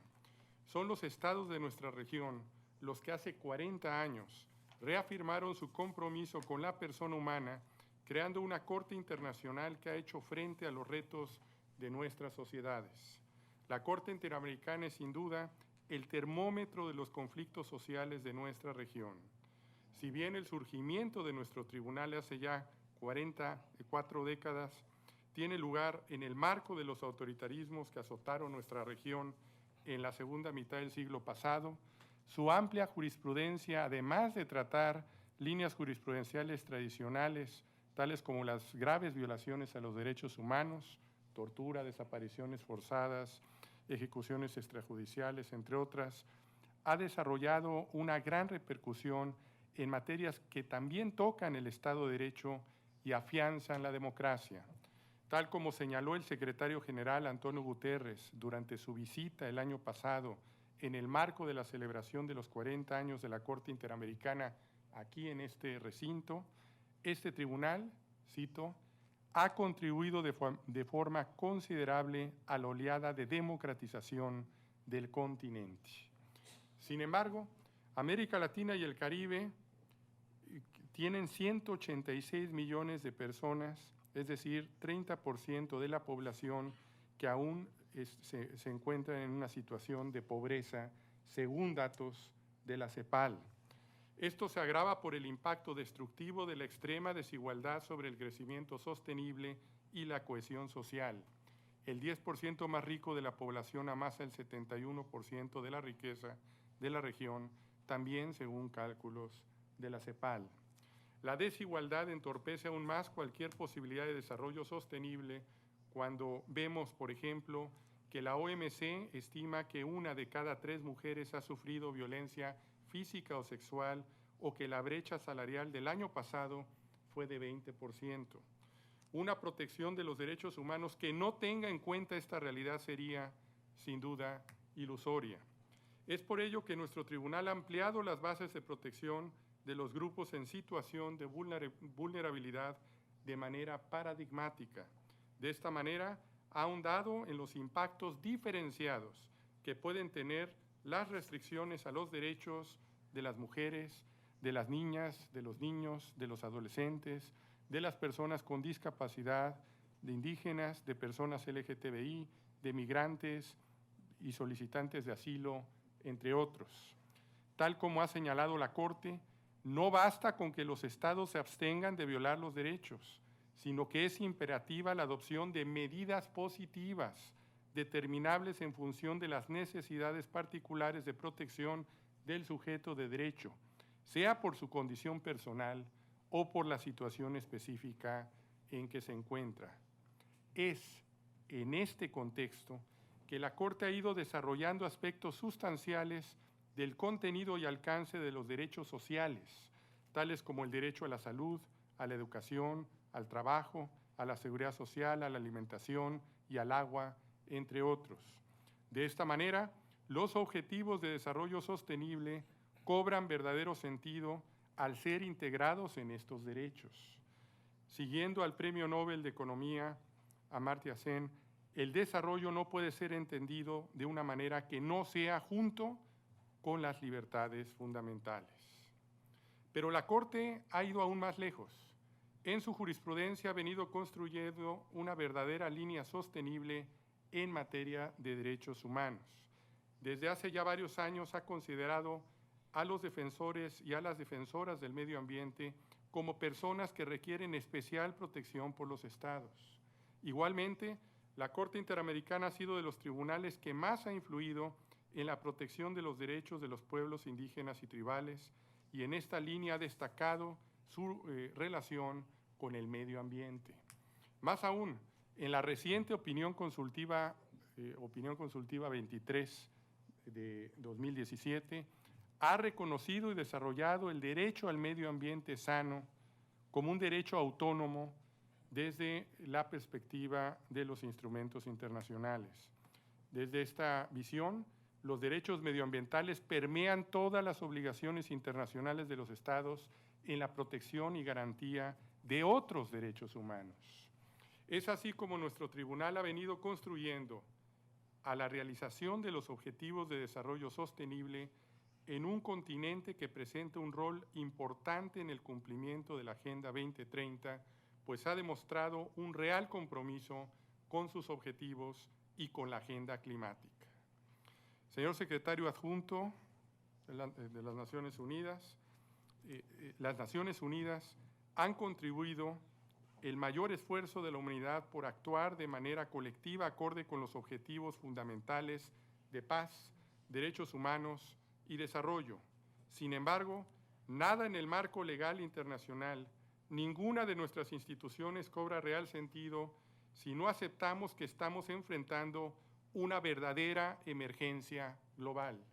Son los estados de nuestra región los que hace 40 años reafirmaron su compromiso con la persona humana, creando una Corte Internacional que ha hecho frente a los retos de nuestras sociedades. La Corte Interamericana es sin duda el termómetro de los conflictos sociales de nuestra región. Si bien el surgimiento de nuestro tribunal hace ya 44 décadas tiene lugar en el marco de los autoritarismos que azotaron nuestra región en la segunda mitad del siglo pasado, su amplia jurisprudencia, además de tratar líneas jurisprudenciales tradicionales, tales como las graves violaciones a los derechos humanos, tortura, desapariciones forzadas, ejecuciones extrajudiciales, entre otras, ha desarrollado una gran repercusión en materias que también tocan el Estado de Derecho y afianzan la democracia. Tal como señaló el secretario general Antonio Guterres durante su visita el año pasado en el marco de la celebración de los 40 años de la Corte Interamericana aquí en este recinto, este tribunal, cito, ha contribuido de forma considerable a la oleada de democratización del continente. Sin embargo, América Latina y el Caribe tienen 186 millones de personas, es decir, 30% de la población que aún se encuentra en una situación de pobreza, según datos de la CEPAL. Esto se agrava por el impacto destructivo de la extrema desigualdad sobre el crecimiento sostenible y la cohesión social. El 10% más rico de la población amasa el 71% de la riqueza de la región, también según cálculos de la CEPAL. La desigualdad entorpece aún más cualquier posibilidad de desarrollo sostenible cuando vemos, por ejemplo, que la OMC estima que 1 de cada 3 mujeres ha sufrido violencia física o sexual, o que la brecha salarial del año pasado fue de 20%. Una protección de los derechos humanos que no tenga en cuenta esta realidad sería, sin duda, ilusoria. Es por ello que nuestro tribunal ha ampliado las bases de protección de los grupos en situación de vulnerabilidad de manera paradigmática. De esta manera, ha ahondado en los impactos diferenciados que pueden tener las restricciones a los derechos de las mujeres, de las niñas, de los niños, de los adolescentes, de las personas con discapacidad, de indígenas, de personas LGTBI, de migrantes y solicitantes de asilo, entre otros. Tal como ha señalado la Corte, no basta con que los estados se abstengan de violar los derechos, sino que es imperativa la adopción de medidas positivas, determinables en función de las necesidades particulares de protección del sujeto de derecho, sea por su condición personal o por la situación específica en que se encuentra. Es en este contexto que la Corte ha ido desarrollando aspectos sustanciales del contenido y alcance de los derechos sociales, tales como el derecho a la salud, a la educación, al trabajo, a la seguridad social, a la alimentación y al agua, entre otros. De esta manera, los objetivos de desarrollo sostenible cobran verdadero sentido al ser integrados en estos derechos. Siguiendo al Premio Nobel de Economía, Amartya Sen, el desarrollo no puede ser entendido de una manera que no sea junto con las libertades fundamentales. Pero la Corte ha ido aún más lejos. En su jurisprudencia ha venido construyendo una verdadera línea sostenible en materia de derechos humanos. Desde hace ya varios años ha considerado a los defensores y a las defensoras del medio ambiente como personas que requieren especial protección por los estados. Igualmente, la Corte Interamericana ha sido de los tribunales que más ha influido en la protección de los derechos de los pueblos indígenas y tribales, y en esta línea ha destacado su relación con el medio ambiente. Más aún, en la reciente opinión consultiva 23 de 2017, ha reconocido y desarrollado el derecho al medio ambiente sano como un derecho autónomo desde la perspectiva de los instrumentos internacionales. Desde esta visión, los derechos medioambientales permean todas las obligaciones internacionales de los estados en la protección y garantía de otros derechos humanos. Es así como nuestro tribunal ha venido construyendo a la realización de los objetivos de desarrollo sostenible en un continente que presenta un rol importante en el cumplimiento de la Agenda 2030, pues ha demostrado un real compromiso con sus objetivos y con la agenda climática. Señor Secretario Adjunto de las Naciones Unidas, las Naciones Unidas han contribuido el mayor esfuerzo de la humanidad por actuar de manera colectiva acorde con los objetivos fundamentales de paz, derechos humanos y desarrollo. Sin embargo, nada en el marco legal internacional, ninguna de nuestras instituciones cobra real sentido si no aceptamos que estamos enfrentando una verdadera emergencia global.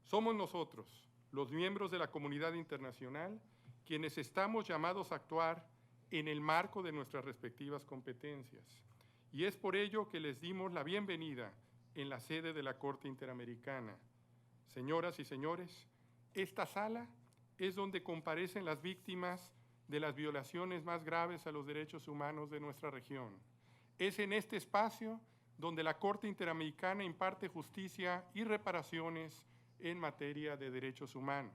Somos nosotros, los miembros de la comunidad internacional, quienes estamos llamados a actuar en el marco de nuestras respectivas competencias. Y es por ello que les dimos la bienvenida en la sede de la Corte Interamericana. Señoras y señores, esta sala es donde comparecen las víctimas de las violaciones más graves a los derechos humanos de nuestra región. Es en este espacio donde la Corte Interamericana imparte justicia y reparaciones en materia de derechos humanos.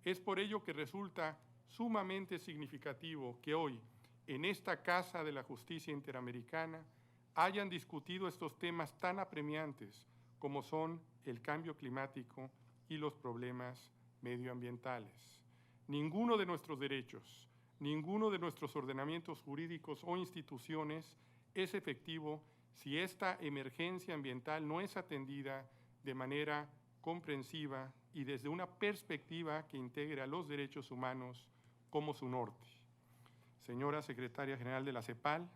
Es por ello que resulta sumamente significativo que hoy, en esta Casa de la Justicia Interamericana, hayan discutido estos temas tan apremiantes como son el cambio climático y los problemas medioambientales. Ninguno de nuestros derechos, ninguno de nuestros ordenamientos jurídicos o instituciones es efectivo si esta emergencia ambiental no es atendida de manera comprensiva y desde una perspectiva que integre a los derechos humanos como su norte. Señora Secretaria General de la CEPAL,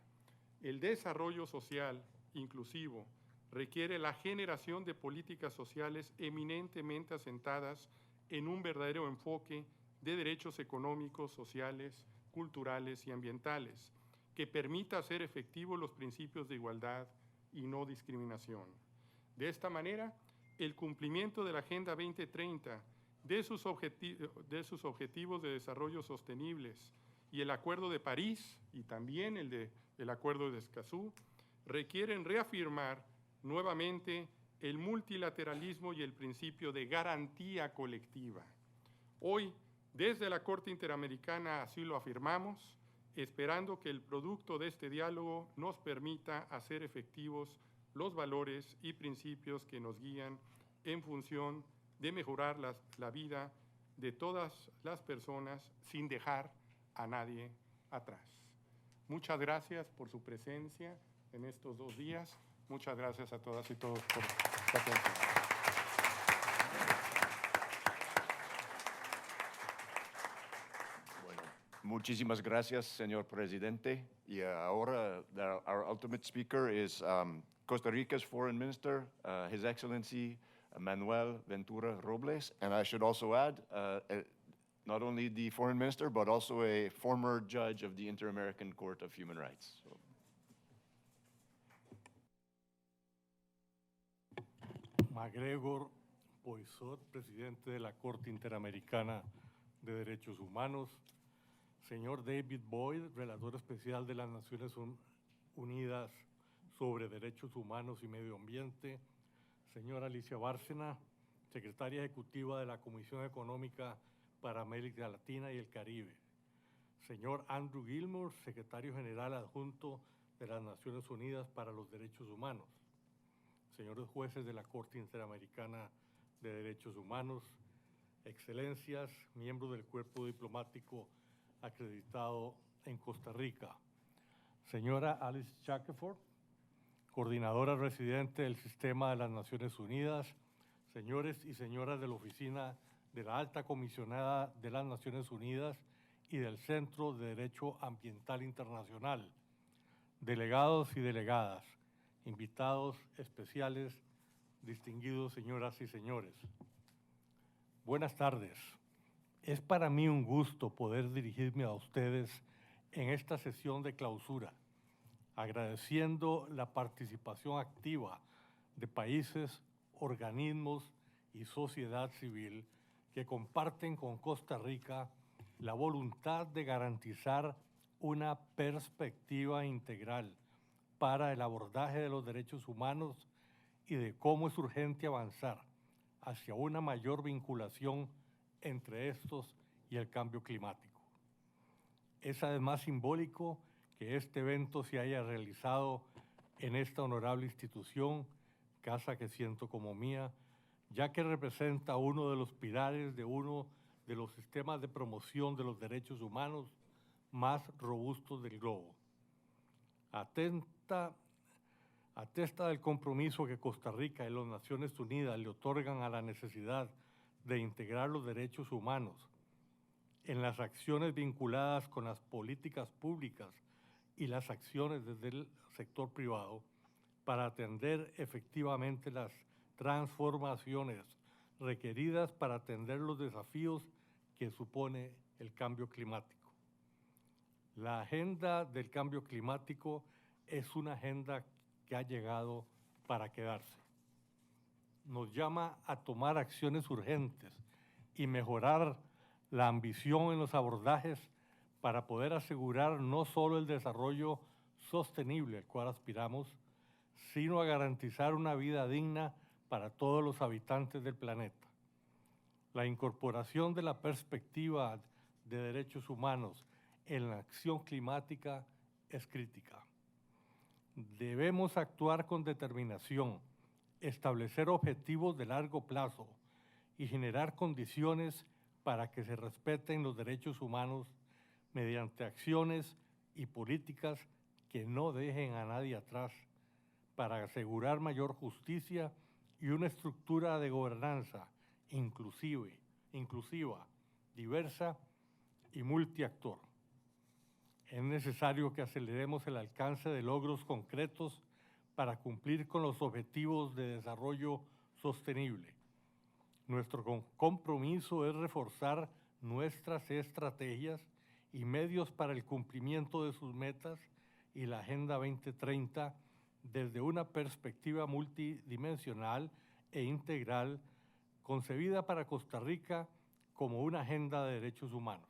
el desarrollo social inclusivo requiere la generación de políticas sociales eminentemente asentadas en un verdadero enfoque de derechos económicos, sociales, culturales y ambientales, que permita hacer efectivos los principios de igualdad y no discriminación. De esta manera, el cumplimiento de la Agenda 2030, de sus objetivos de desarrollo sostenibles y el Acuerdo de París y también el Acuerdo de Escazú requieren reafirmar nuevamente el multilateralismo y el principio de garantía colectiva. Hoy, desde la Corte Interamericana así lo afirmamos, esperando que el producto de este diálogo nos permita hacer efectivos los valores y principios que nos guían en función de mejorar la vida de todas las personas sin dejar a nadie atrás. Muchas gracias por su presencia en estos 2 días. Muchas gracias a todas y todos por la atención. Bueno, muchísimas gracias, señor presidente. Y ahora, our ultimate speaker is Costa Rica's Foreign Minister, His Excellency Manuel Ventura Robles. And I should also add, not only the Foreign Minister, but also a former judge of the Inter-American Court of Human Rights. So. MacGregor Poisot, presidente de la Corte Interamericana de Derechos Humanos, señor David Boyd, relator especial de las Naciones Unidas sobre Derechos Humanos y Medio Ambiente, señora Alicia Bárcena, secretaria ejecutiva de la Comisión Económica para América Latina y el Caribe, señor Andrew Gilmore, secretario general adjunto de las Naciones Unidas para los Derechos Humanos, señores jueces de la Corte Interamericana de Derechos Humanos, excelencias, miembros del cuerpo diplomático acreditado en Costa Rica, señora Alice Shackelford, coordinadora residente del Sistema de las Naciones Unidas, señores y señoras de la Oficina de la Alta Comisionada de las Naciones Unidas y del Centro de Derecho Ambiental Internacional, delegados y delegadas, invitados especiales, distinguidos señoras y señores. Buenas tardes. Es para mí un gusto poder dirigirme a ustedes en esta sesión de clausura, agradeciendo la participación activa de países, organismos y sociedad civil que comparten con Costa Rica la voluntad de garantizar una perspectiva integral para el abordaje de los derechos humanos y de cómo es urgente avanzar hacia una mayor vinculación entre estos y el cambio climático. Es además simbólico que este evento se haya realizado en esta honorable institución, casa que siento como mía, ya que representa uno de los pilares de uno de los sistemas de promoción de los derechos humanos más robustos del globo. Atesta del compromiso que Costa Rica y las Naciones Unidas le otorgan a la necesidad de integrar los derechos humanos en las acciones vinculadas con las políticas públicas y las acciones desde el sector privado para atender efectivamente las transformaciones requeridas para atender los desafíos que supone el cambio climático. La agenda del cambio climático es una agenda que ha llegado para quedarse. Nos llama a tomar acciones urgentes y mejorar la ambición en los abordajes para poder asegurar no solo el desarrollo sostenible al cual aspiramos, sino a garantizar una vida digna para todos los habitantes del planeta. La incorporación de la perspectiva de derechos humanos en la acción climática es crítica. Debemos actuar con determinación, establecer objetivos de largo plazo y generar condiciones para que se respeten los derechos humanos mediante acciones y políticas que no dejen a nadie atrás, para asegurar mayor justicia y una estructura de gobernanza inclusiva, diversa y multiactor. Es necesario que aceleremos el alcance de logros concretos para cumplir con los objetivos de desarrollo sostenible. Nuestro compromiso es reforzar nuestras estrategias y medios para el cumplimiento de sus metas y la Agenda 2030 desde una perspectiva multidimensional e integral concebida para Costa Rica como una agenda de derechos humanos.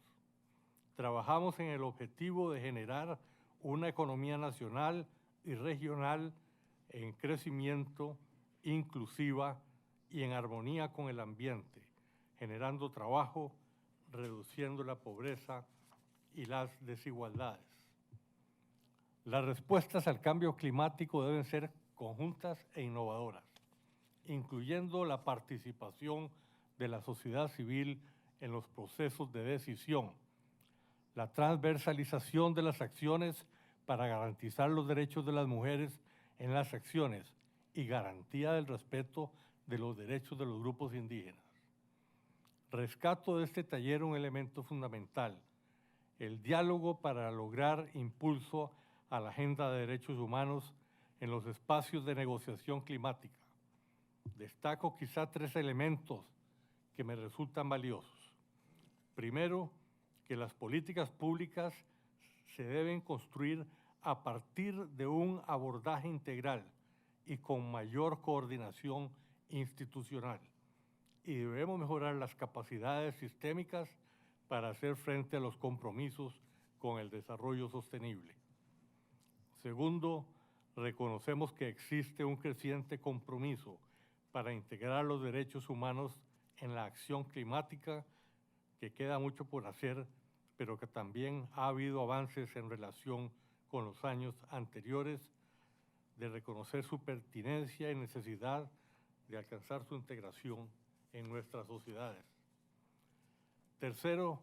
Trabajamos en el objetivo de generar una economía nacional y regional en crecimiento, inclusiva y en armonía con el ambiente, generando trabajo, reduciendo la pobreza y las desigualdades. Las respuestas al cambio climático deben ser conjuntas e innovadoras, incluyendo la participación de la sociedad civil en los procesos de decisión, la transversalización de las acciones para garantizar los derechos de las mujeres en las acciones y garantía del respeto de los derechos de los grupos indígenas. Rescato de este taller un elemento fundamental, el diálogo para lograr impulso a la agenda de derechos humanos en los espacios de negociación climática. Destaco quizá 3 elementos que me resultan valiosos. Primero, que las políticas públicas se deben construir a partir de un abordaje integral y con mayor coordinación institucional. Y debemos mejorar las capacidades sistémicas para hacer frente a los compromisos con el desarrollo sostenible. Segundo, reconocemos que existe un creciente compromiso para integrar los derechos humanos en la acción climática, que queda mucho por hacer, pero que también ha habido avances en relación con los años anteriores, de reconocer su pertinencia y necesidad de alcanzar su integración en nuestras sociedades. Tercero,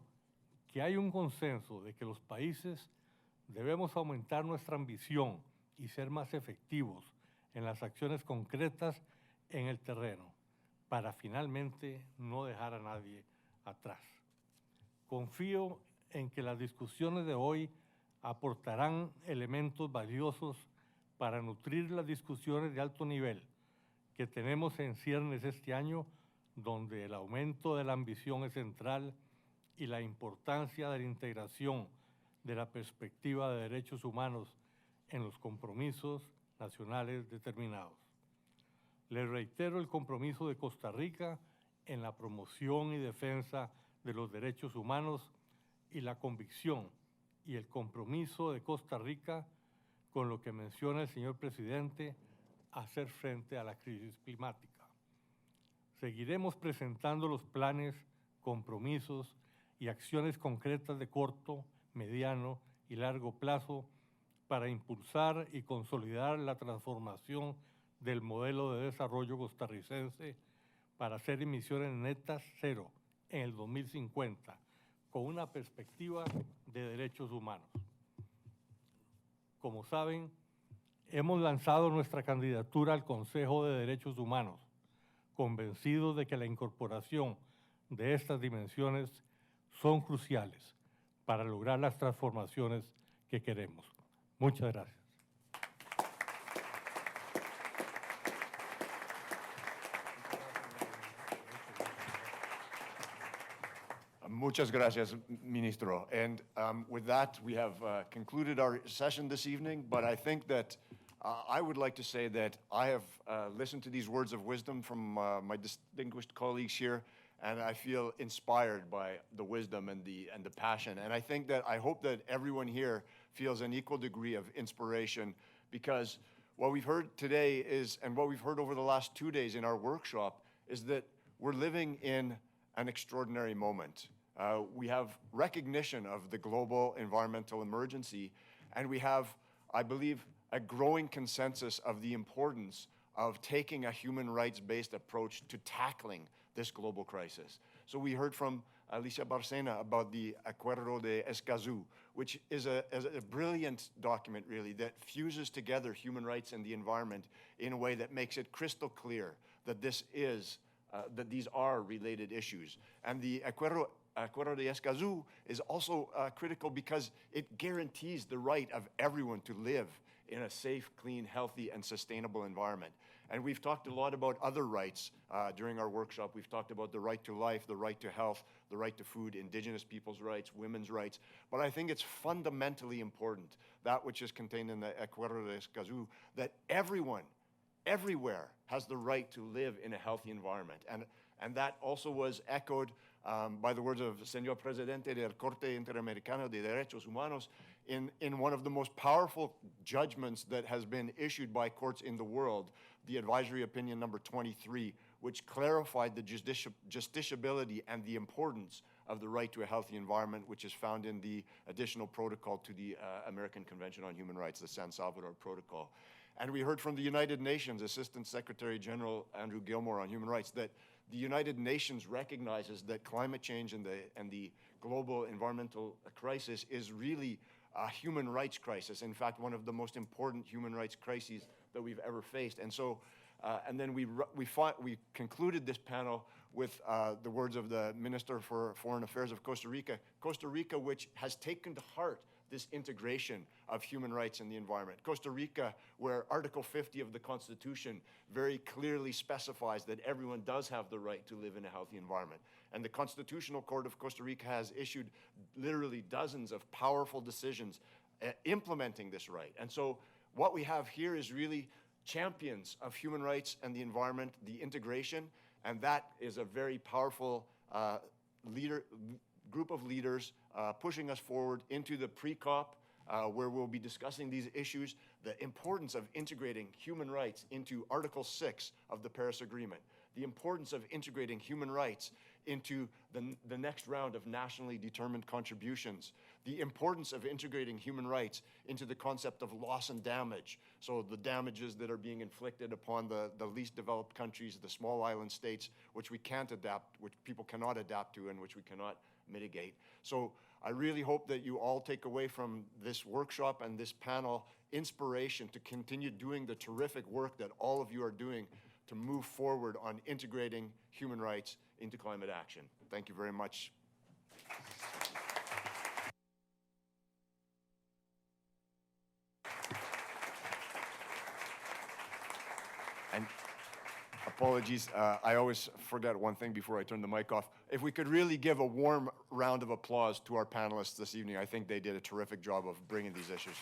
que hay un consenso de que los países debemos aumentar nuestra ambición y ser más efectivos en las acciones concretas en el terreno, para finalmente no dejar a nadie atrás. Confío en que las discusiones de hoy aportarán elementos valiosos para nutrir las discusiones de alto nivel que tenemos en ciernes este año, donde el aumento de la ambición es central y la importancia de la integración de la perspectiva de derechos humanos en los compromisos nacionales determinados. Les reitero el compromiso de Costa Rica en la promoción y defensa de los derechos humanos y la convicción y el compromiso de Costa Rica con lo que menciona el señor presidente, hacer frente a la crisis climática. Seguiremos presentando los planes, compromisos y acciones concretas de corto, mediano y largo plazo para impulsar y consolidar la transformación del modelo de desarrollo costarricense para hacer emisiones netas cero en el 2050, con una perspectiva de derechos humanos. Como saben, hemos lanzado nuestra candidatura al Consejo de Derechos Humanos, convencidos de que la incorporación de estas dimensiones son cruciales para lograr las transformaciones que queremos. Muchas gracias. Muchas gracias, Ministro. And with that, we have concluded our session this evening, but I think that I would like to say that I have listened to these words of wisdom from my distinguished colleagues here, and I feel inspired by the wisdom and the passion. And I think that I hope that everyone here feels an equal degree of inspiration, because what we've heard today is, and what we've heard over the last 2 days in our workshop, is that we're living in an extraordinary moment. We have recognition of the global environmental emergency, and we have, I believe, a growing consensus of the importance of taking a human rights-based approach to tackling this global crisis. So we heard from Alicia Barcena about the Acuerdo de Escazú, which is a brilliant document, really, that fuses together human rights and the environment in a way that makes it crystal clear that that these are related issues. And the Acuerdo de Escazú is also critical because it guarantees the right of everyone to live in a safe, clean, healthy, and sustainable environment. And we've talked a lot about other rights during our workshop. We've talked about the right to life, the right to health, the right to food, indigenous people's rights, women's rights. But I think it's fundamentally important, that which is contained in the Acuerdo de Escazú, that everyone, everywhere, has the right to live in a healthy environment. And that also was echoed by the words of Señor Presidente del Corte Interamericano de Derechos Humanos in one of the most powerful judgments that has been issued by courts in the world, the advisory opinion number 23, which clarified the justiciability and the importance of the right to a healthy environment, which is found in the additional protocol to the American Convention on Human Rights, the San Salvador Protocol. And we heard from the United Nations Assistant Secretary General Andrew Gilmore on human rights that the United Nations recognizes that climate change and the global environmental crisis is really a human rights crisis. In fact, one of the most important human rights crises that we've ever faced. And so, and then we concluded this panel with the words of the Minister for Foreign Affairs of Costa Rica. Costa Rica, which has taken to heart this integration of human rights and the environment. Costa Rica, where Article 50 of the Constitution very clearly specifies that everyone does have the right to live in a healthy environment. And the Constitutional Court of Costa Rica has issued literally dozens of powerful decisions implementing this right. And so what we have here is really champions of human rights and the environment, the integration, and that is a very powerful group of leaders pushing us forward into the pre-COP, where we'll be discussing these issues, the importance of integrating human rights into Article 6 of the Paris Agreement, the importance of integrating human rights into the next round of nationally determined contributions, the importance of integrating human rights into the concept of loss and damage, so the damages that are being inflicted upon the least developed countries, the small island states, which we can't adapt, which people cannot adapt to, and which we cannot mitigate. So I really hope that you all take away from this workshop and this panel inspiration to continue doing the terrific work that all of you are doing to move forward on integrating human rights into climate action. Thank you very much. And apologies, I always forget one thing before I turn the mic off. If we could really give a warm round of applause to our panelists this evening, I think they did a terrific job of bringing these issues.